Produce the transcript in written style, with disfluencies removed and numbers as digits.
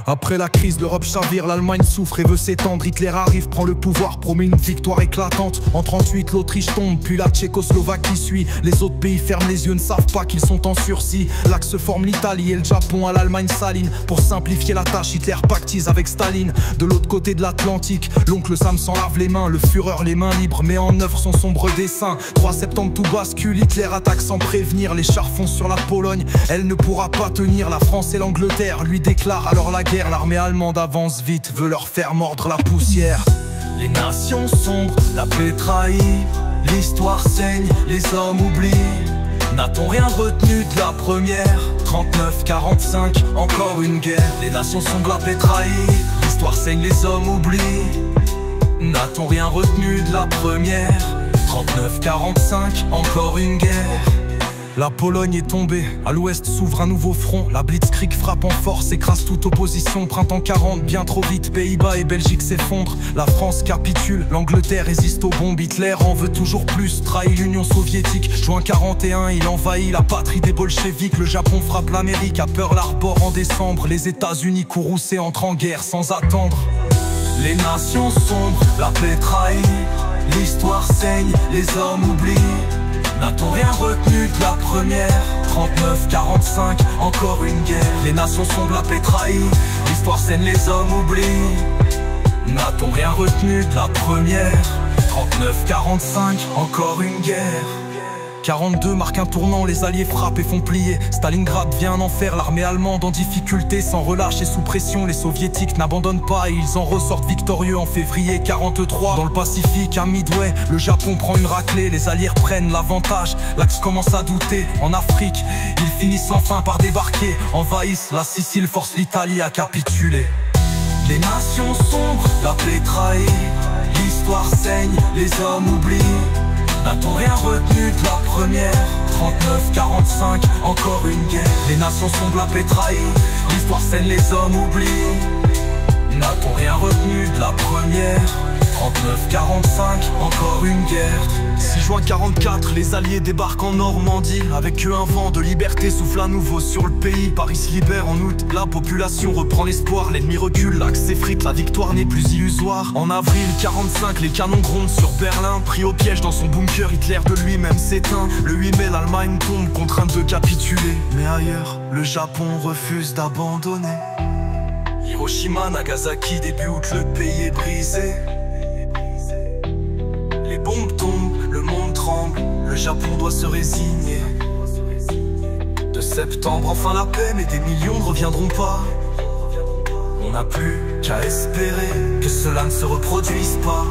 Après la crise, l'Europe chavire, l'Allemagne souffre et veut s'étendre. Hitler arrive, prend le pouvoir, promet une victoire éclatante. En 38, l'Autriche tombe, puis la Tchécoslovaquie suit. Les autres pays ferment les yeux, ne savent pas qu'ils sont en sursis. L'axe forme l'Italie et le Japon à l'Allemagne s'aligne. Pour simplifier la tâche, Hitler pactise avec Staline. De l'autre côté de l'Atlantique, l'oncle Sam s'en lave les mains. Le Führer les mains libres met en œuvre son sombre dessein. 3 septembre tout bascule, Hitler attaque sans prévenir. Les chars foncent sur la Pologne, elle ne pourra pas tenir. La France et l'Angleterre lui déclarent alors la guerre. L'armée allemande avance vite, veut leur faire mordre la poussière. Les nations sombres, la paix trahie, l'histoire saigne, les hommes oublient. N'a-t-on rien retenu de la première? 39-45, encore une guerre. Les nations sombres, la paix trahie, l'histoire saigne, les hommes oublient. N'a-t-on rien retenu de la première? 39-45, encore une guerre. La Pologne est tombée, à l'ouest s'ouvre un nouveau front. La Blitzkrieg frappe en force, écrase toute opposition. Printemps 40, bien trop vite, Pays-Bas et Belgique s'effondrent. La France capitule, l'Angleterre résiste aux bombes. Hitler en veut toujours plus, trahit l'Union soviétique. Juin 41, il envahit la patrie des bolcheviks. Le Japon frappe l'Amérique à Pearl Harbor en décembre. Les États-Unis courroucés entrent en guerre sans attendre. Les nations sombres, la paix trahie, l'histoire saigne, les hommes oublient. N'a-t-on rien retenu de la première? 39-45, encore une guerre. Les nations sombres, la paix trahie, l'histoire saigne, les hommes oublient. N'a-t-on rien retenu de la première? 39-45, encore une guerre. 42 marque un tournant, les alliés frappent et font plier. Stalingrad devient un enfer, l'armée allemande en difficulté. Sans relâche et sous pression, les soviétiques n'abandonnent pas. Et ils en ressortent victorieux en février 43. Dans le Pacifique, à Midway, le Japon prend une raclée. Les alliés prennent l'avantage, l'Axe commence à douter. En Afrique, ils finissent enfin par débarquer. Envahissent la Sicile, forcent l'Italie à capituler. Les nations sombres, la paix trahie, l'histoire saigne, les hommes oublient. N'a-t-on rien retenu de la première? 39-45, encore une guerre. Les nations sombres, la paix trahie, l'histoire saigne, les hommes oublient. N'a-t-on rien retenu de la première? 39-45, encore une guerre. 6 juin 44, les alliés débarquent en Normandie. Avec eux un vent de liberté souffle à nouveau sur le pays. Paris se libère en août, la population reprend l'espoir. L'ennemi recule, l'axe s'effrite, la victoire n'est plus illusoire. En avril 45, les canons grondent sur Berlin. Pris au piège dans son bunker, Hitler de lui-même s'éteint. Le 8 mai, l'Allemagne tombe, contrainte de capituler. Mais ailleurs, le Japon refuse d'abandonner. Hiroshima, Nagasaki, début août, le pays est brisé. Les bombes tombent, le monde tremble, le Japon doit se résigner. De septembre, enfin la paix, mais des millions ne reviendront pas. On n'a plus qu'à espérer que cela ne se reproduise pas.